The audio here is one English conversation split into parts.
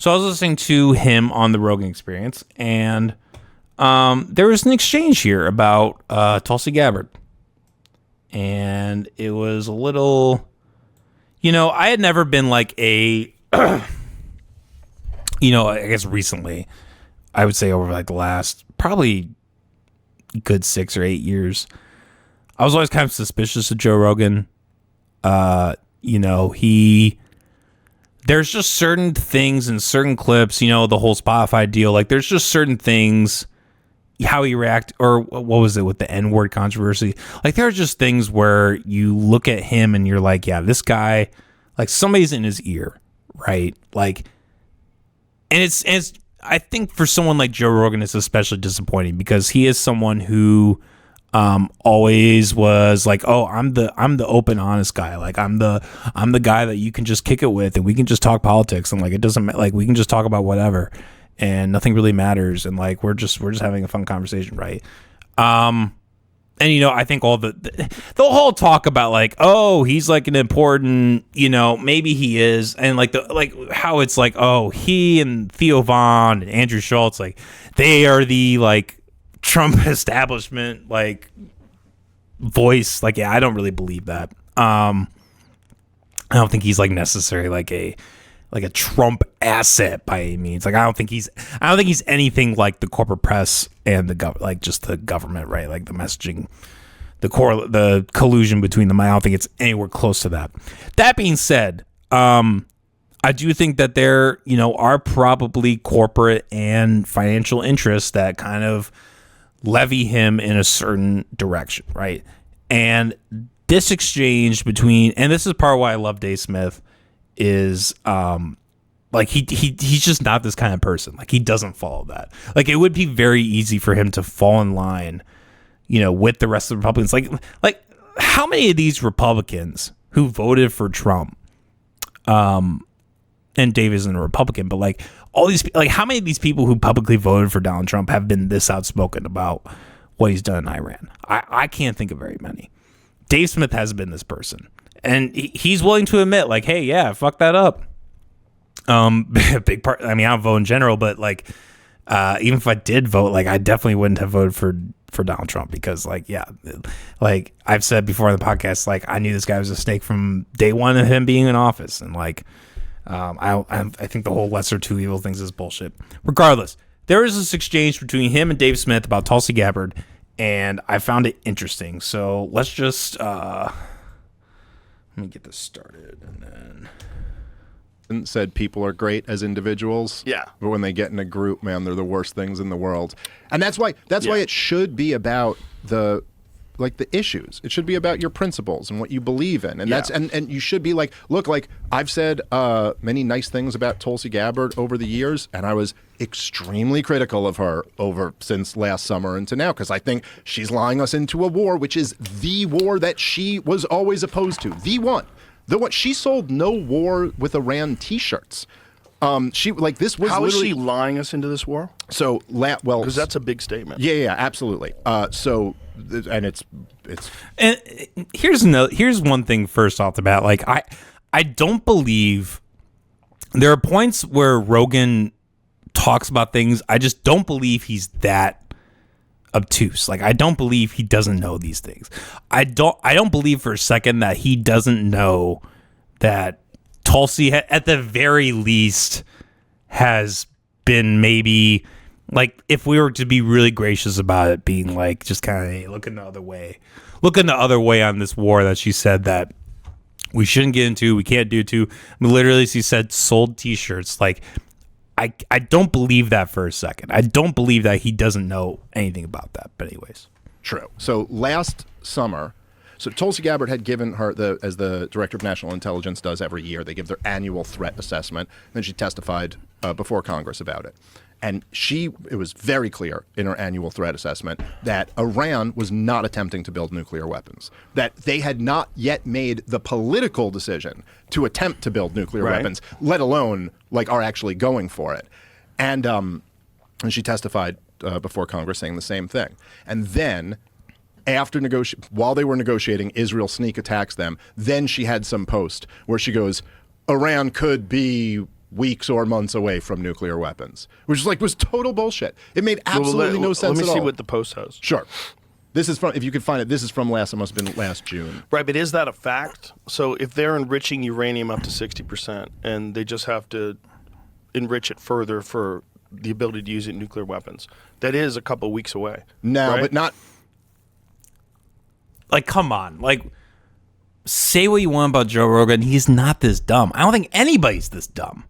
So I was listening to him on the Rogan Experience, and there was an exchange here about Tulsi Gabbard. And it was a little, I had never been like a, I guess recently, I would say over like the last probably good 6 or 8 years, I was always kind of suspicious of Joe Rogan. There's just certain things in certain clips, the whole Spotify deal. Like there's just certain things, how he react, or what was it with the N-word controversy? Like there are just things where you look at him and you're like, yeah, this guy, like somebody's in his ear, right? Like, and it's I think for someone like Joe Rogan, it's especially disappointing because he is someone who always was like, oh, I'm the open, honest guy. Like I'm the guy that you can just kick it with, and we can just talk politics, and like it doesn't like we can just talk about whatever, and nothing really matters, and like we're just having a fun conversation, right? And I think all the whole talk about like, oh, he's like an important, maybe he is, and like how it's like, oh, he and Theo Von and Andrew Schultz, like they are the like Trump establishment like voice. Like, yeah, I don't really believe that. I don't think he's like necessarily like a Trump asset by any means. Like I don't think he's anything like the corporate press and the just the government, right? Like the messaging, the collusion between them. I don't think it's anywhere close to that. That being said, I do think that there, are probably corporate and financial interests that kind of levy him in a certain direction, right? And this exchange between, and this is part of why I love Dave Smith, is like he's just not this kind of person. Like he doesn't follow that. Like it would be very easy for him to fall in line, with the rest of the Republicans. Like how many of these Republicans who voted for Trump, and Dave isn't a Republican, but like all these, like how many of these people who publicly voted for Donald Trump have been this outspoken about what he's done in Iran? I can't think of very many. Dave Smith has been this person. And he's willing to admit, like, hey, yeah, fuck that up. Big part. I mean, I don't vote in general, but like, even if I did vote, like, I definitely wouldn't have voted for Donald Trump because, like, yeah, like I've said before on the podcast, like, I knew this guy was a snake from day one of him being in office, and like, I think the whole lesser two evil things is bullshit. Regardless, there is this exchange between him and Dave Smith about Tulsi Gabbard, and I found it interesting. So let's just let me get this started, and then said people are great as individuals. Yeah. But when they get in a group, man, they're the worst things in the world. And that's why it should be about the issues. It should be about your principles and what you believe in. And that's and you should be like, look, like I've said many nice things about Tulsi Gabbard over the years, and I was extremely critical of her since last summer into now, because I think she's lying us into a war, which is the war that she was always opposed to. The one. She sold no war with Iran t-shirts. She like this was. How is she lying us into this war? So because that's a big statement. Yeah, absolutely. And it's and here's one thing first off the bat. Like I don't believe there are points where Rogan talks about things. I just don't believe he's that obtuse. Like I don't believe he doesn't know these things. I don't believe for a second that he doesn't know that Tulsi at the very least has been maybe, like, if we were to be really gracious about it, being like just kind of, hey, looking the other way on this war that she said that we shouldn't get into, we can't do to. Literally, she said sold t-shirts. Like I don't believe that for a second. I don't believe that he doesn't know anything about that. But anyways. True. So last summer, Tulsi Gabbard had given her, as the Director of National Intelligence does every year, they give their annual threat assessment. Then she testified before Congress about it. And it was very clear in her annual threat assessment that Iran was not attempting to build nuclear weapons, that they had not yet made the political decision to attempt to build nuclear weapons, let alone like are actually going for it. And she testified before Congress saying the same thing. And then while they were negotiating, Israel sneak attacks them. Then she had some post where she goes, Iran could be weeks or months away from nuclear weapons, which is was total bullshit. It made absolutely no sense at all. Let me see what the Post has. Sure. This is from, if you could find it, this is from it must have been last June. Right, but is that a fact? So if they're enriching uranium up to 60% and they just have to enrich it further for the ability to use it in nuclear weapons, that is a couple of weeks away. No, right? but not. Come on. Say what you want about Joe Rogan. He's not this dumb. I don't think anybody's this dumb.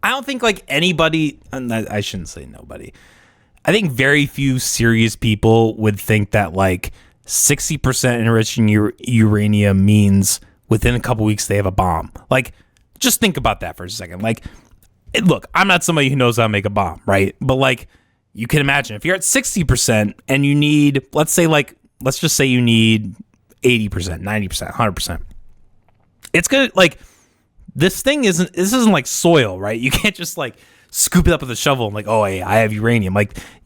I don't think anybody, I shouldn't say nobody. I think very few serious people would think that 60% enriching uranium means within a couple weeks they have a bomb. Just think about that for a second. Look, I'm not somebody who knows how to make a bomb, right? But you can imagine if you're at 60% and you need, let's just say you need 80%, 90%, 100%. It's gonna this isn't like soil, right? You can't just scoop it up with a shovel and oh, hey, I have uranium.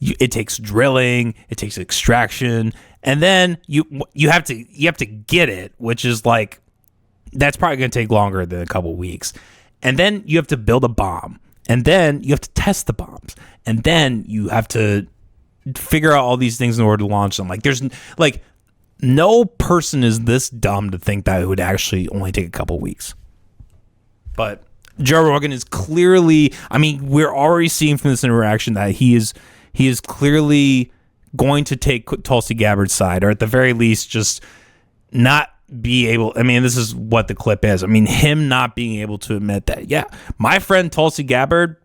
It takes drilling, it takes extraction, and then you have to get it, which is that's probably going to take longer than a couple weeks. And then you have to build a bomb, and then you have to test the bombs, and then you have to figure out all these things in order to launch them. There's no person is this dumb to think that it would actually only take a couple weeks. But Joe Rogan is clearly, we're already seeing from this interaction that he is clearly going to take Tulsi Gabbard's side, or at the very least just not be able, this is what the clip is. Him not being able to admit that, yeah, my friend Tulsi Gabbard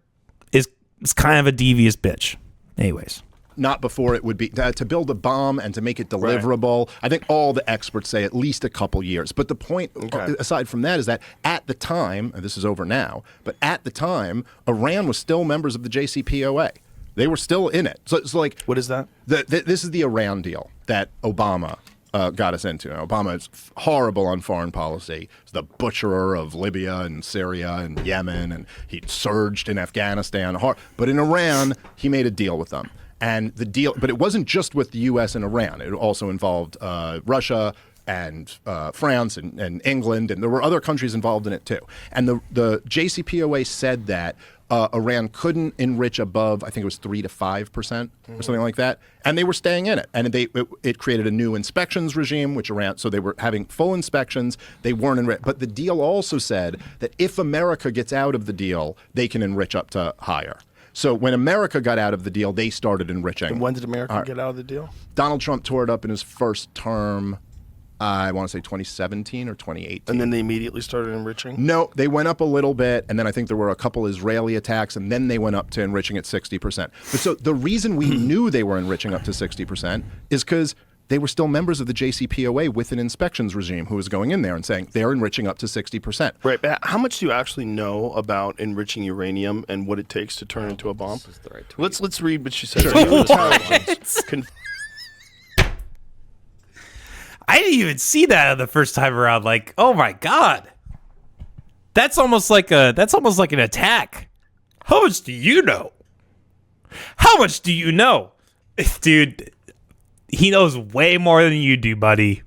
is kind of a devious bitch. Anyways. Not before it would be to build a bomb and to make it deliverable. Right. I think all the experts say at least a couple years. But the point, aside from that, is that at the time, and this is over now, but at the time, Iran was still members of the JCPOA. They were still in it. So it's what is that? This is the Iran deal that Obama got us into. Now, Obama is horrible on foreign policy. He's the butcherer of Libya and Syria and Yemen, and he surged in Afghanistan. But in Iran, he made a deal with them. And the deal, but it wasn't just with the U.S. and Iran. It also involved Russia and France and England, and there were other countries involved in it too. And the JCPOA said that Iran couldn't enrich above, I think it was 3 to 5% or something like that, and they were staying in it. And it created a new inspections regime, which Iran, so they were having full inspections. They weren't enriched. But the deal also said that if America gets out of the deal, they can enrich up to higher. So when America got out of the deal, they started enriching. And when did America get out of the deal? Donald Trump tore it up in his first term, I want to say 2017 or 2018. And then they immediately started enriching? No, they went up a little bit, and then I think there were a couple Israeli attacks, and then they went up to enriching at 60%. But so the reason we knew they were enriching up to 60% is because they were still members of the JCPOA with an inspections regime who was going in there and saying they're enriching up to 60%. Right, but how much do you actually know about enriching uranium and what it takes to turn into a bomb? This is the right tweet. Let's read what she said. Sure. I didn't even see that the first time around. Oh my God, that's almost like an attack. How much do you know? How much do you know, dude? He knows way more than you do, buddy.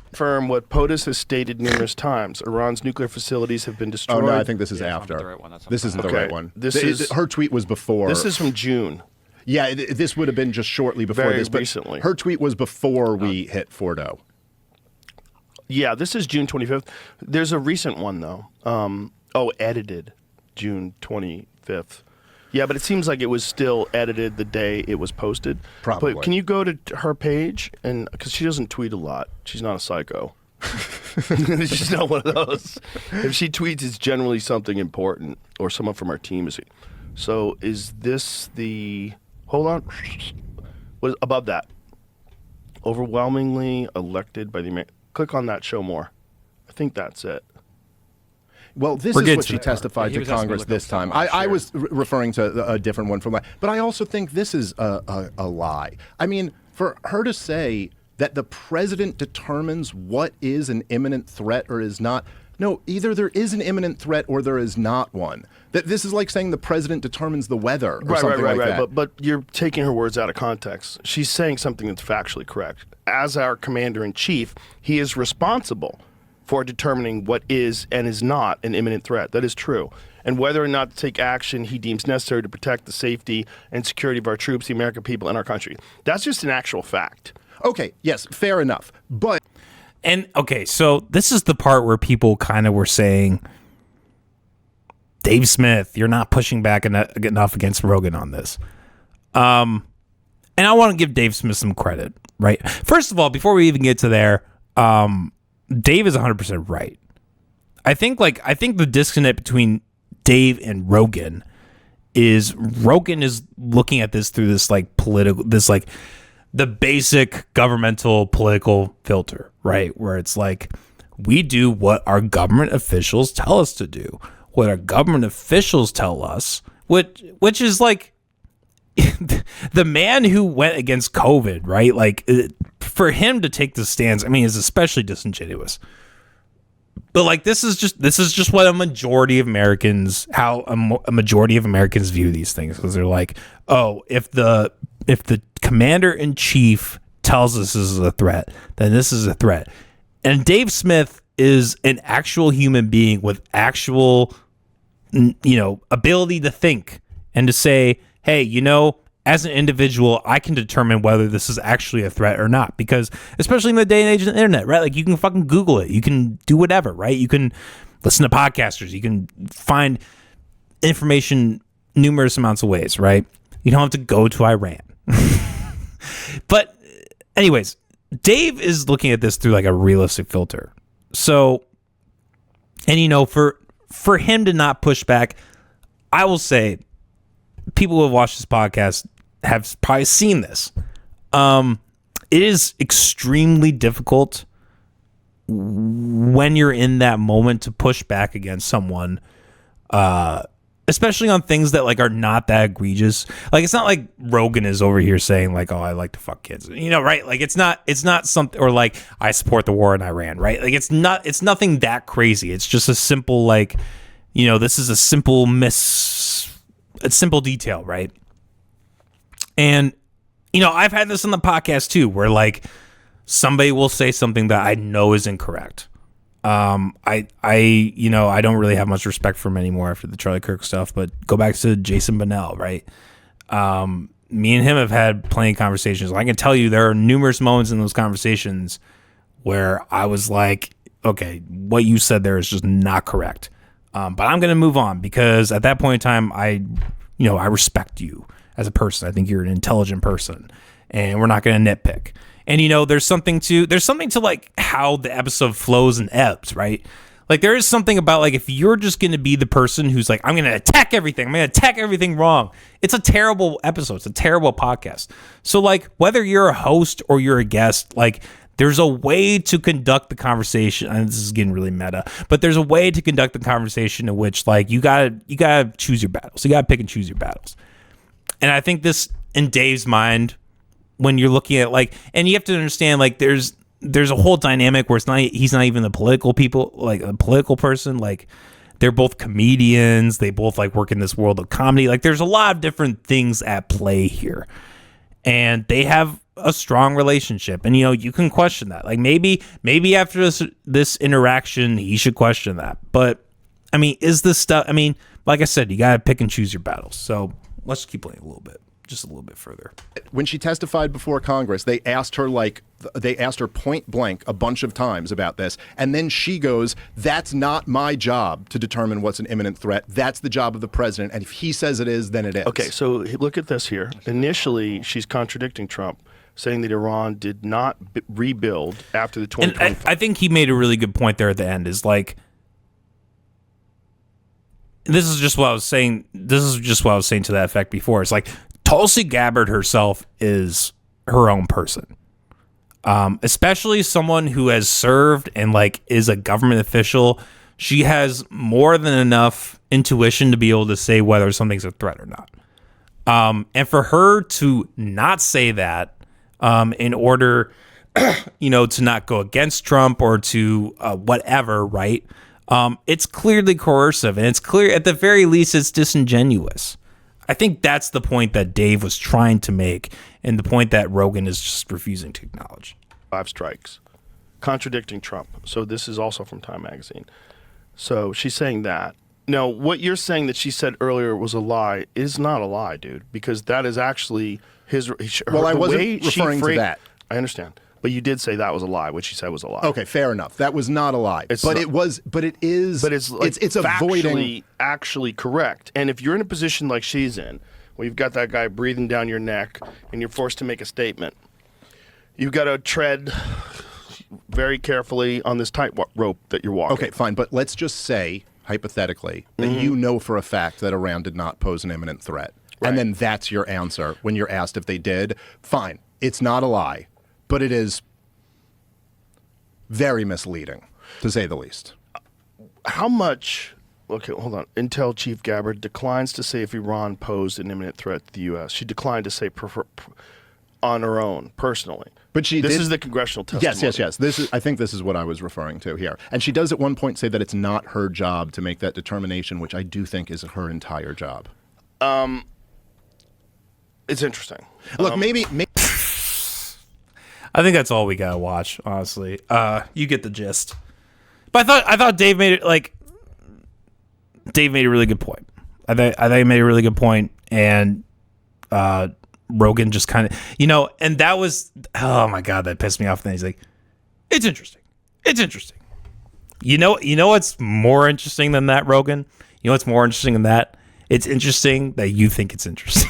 Confirm what POTUS has stated numerous times. Iran's nuclear facilities have been destroyed. Oh, no, I think this is after. The right one. This isn't the right one. This is her tweet was before. This is from June. Yeah, this would have been just shortly before Very this. But recently. Her tweet was before we hit Fordo. Yeah, this is June 25th. There's a recent one, though. Edited June 25th. Yeah, but it seems like it was still edited the day it was posted. Probably. But can you go to her page? And because she doesn't tweet a lot. She's not a psycho. She's not one of those. If she tweets, it's generally something important or someone from our team is. So is this the... Hold on. What is above that? Overwhelmingly elected by the... Click on that, show more. I think that's it. Well, this is what she testified to Congress this time. I was referring to a different one from that. But I also think this is a lie. For her to say that the president determines what is an imminent threat or is not, no, either there is an imminent threat or there is not one. That this is like saying the president determines the weather or something like that. But you're taking her words out of context. She's saying something that's factually correct. As our commander-in-chief, he is responsible for determining what is and is not an imminent threat. That is true. And whether or not to take action he deems necessary to protect the safety and security of our troops, the American people, and our country. That's just an actual fact. Okay, yes, fair enough. But okay, so this is the part where people kind of were saying, Dave Smith, you're not pushing back enough against Rogan on this. And I want to give Dave Smith some credit, right? First of all, before we even get to there, Dave is 100% right. I think the disconnect between Dave and Rogan is looking at this through this like political, this like the basic governmental political filter, right? Where it's like, we do what our government officials tell us to do, what our government officials tell us, which is like the man who went against COVID, right? Like for him to take the stance, I mean, is especially disingenuous. But like this is just what a majority of Americans, how a majority of Americans view these things, because they're like, oh, if the commander in chief tells us this is a threat, then this is a threat. And Dave Smith is an actual human being with actual, ability to think and to say, hey, as an individual, I can determine whether this is actually a threat or not, because especially in the day and age of the internet, right? Like you can fucking Google it. You can do whatever, right? You can listen to podcasters. You can find information numerous amounts of ways, right? You don't have to go to Iran. But anyways, Dave is looking at this through like a realistic filter. So, and for him to not push back, I will say people who have watched this podcast have probably seen this. It is extremely difficult when you're in that moment to push back against someone, especially on things that like are not that egregious. Like it's not like Rogan is over here saying like, oh, I like to fuck kids, right? Like it's not something, or like I support the war in Iran, right? Like it's nothing that crazy. It's just a simple like, this is a simple simple detail, right? And I've had this on the podcast too, where like somebody will say something that I know is incorrect. I don't really have much respect for him anymore after the Charlie Kirk stuff, but go back to Jason Bonnell, right? Me and him have had plenty of conversations. I can tell you there are numerous moments in those conversations where I was like, okay, what you said there is just not correct. But I'm going to move on, because at that point in time, I respect you as a person. I think you're an intelligent person, and we're not going to nitpick. And there's something to like how the episode flows and ebbs, right? Like there is something about like if you're just going to be the person who's like, I'm going to attack everything, I'm going to attack everything wrong, it's a terrible episode, it's a terrible podcast. So like whether you're a host or you're a guest, like there's a way to conduct the conversation, and this is getting really meta, but there's a way to conduct the conversation in which like you gotta choose your battles. You gotta pick and choose your battles. And I think this, in Dave's mind, when you're looking at like, and you have to understand like there's a whole dynamic where he's not even the political people, like a political person. Like they're both comedians. They both like work in this world of comedy. Like there's a lot of different things at play here, and they have a strong relationship. And you can question that. Like maybe after this interaction, he should question that. But I mean, is this stuff? I mean, like I said, you gotta pick and choose your battles. So let's keep playing just a little bit further. When she testified before Congress, they asked her point blank a bunch of times about this, and then she goes, "That's not my job to determine what's an imminent threat. That's the job of the president, and if he says it is, then it is." Okay, so look at this here. Initially, she's contradicting Trump, saying that Iran did not rebuild after the 2025. And I think he made a really good point there at the end. Is like, this is just what I was saying. This is just what I was saying to that effect before. It's like Tulsi Gabbard herself is her own person, especially someone who has served and like is a government official. She has more than enough intuition to be able to say whether something's a threat or not. And for her to not say that, in order, to not go against Trump or to whatever, right? It's clearly coercive, and it's clear at the very least it's disingenuous. I think that's the point that Dave was trying to make, and the point that Rogan is just refusing to acknowledge. 5 strikes. contradicting Trump. So this is also from Time Magazine. So she's saying that. Now, what you're saying that she said earlier was a lie is not a lie, dude, because that is actually his. Well, I wasn't referring to that. I understand, but you did say that was a lie. What she said was a lie. Okay, fair enough. That was not a lie, It's but not- it was. But it is. But it's like it's avoiding. actually correct. And if you're in a position like she's in, where you've got that guy breathing down your neck, and you're forced to make a statement, you've got to tread very carefully on this tightrope that you're walking. Okay, fine, but let's just say hypothetically that you know for a fact that Iran did not pose an imminent threat, Right. and then that's your answer when you're asked if they did. Fine, it's not a lie, but it is very misleading, to say the least. How much? Okay, hold on. Intel Chief Gabbard declines to say if Iran posed an imminent threat to the U.S. She declined to say on her own, personally. But she This did- is the congressional testimony. Yes. I think this is what I was referring to here. And she does at one point say that it's not her job to make that determination, which I do think is her entire job. It's interesting. Look, maybe I think that's all we gotta watch, honestly. You get the gist. But I thought Dave made it Dave made a really good point. I think he made a really good point, and Rogan just kind of, and that was, oh my God, that pissed me off. And he's like, it's interesting. It's interesting. You know what's more interesting than that, Rogan? You know what's more interesting than that? It's interesting that you think it's interesting.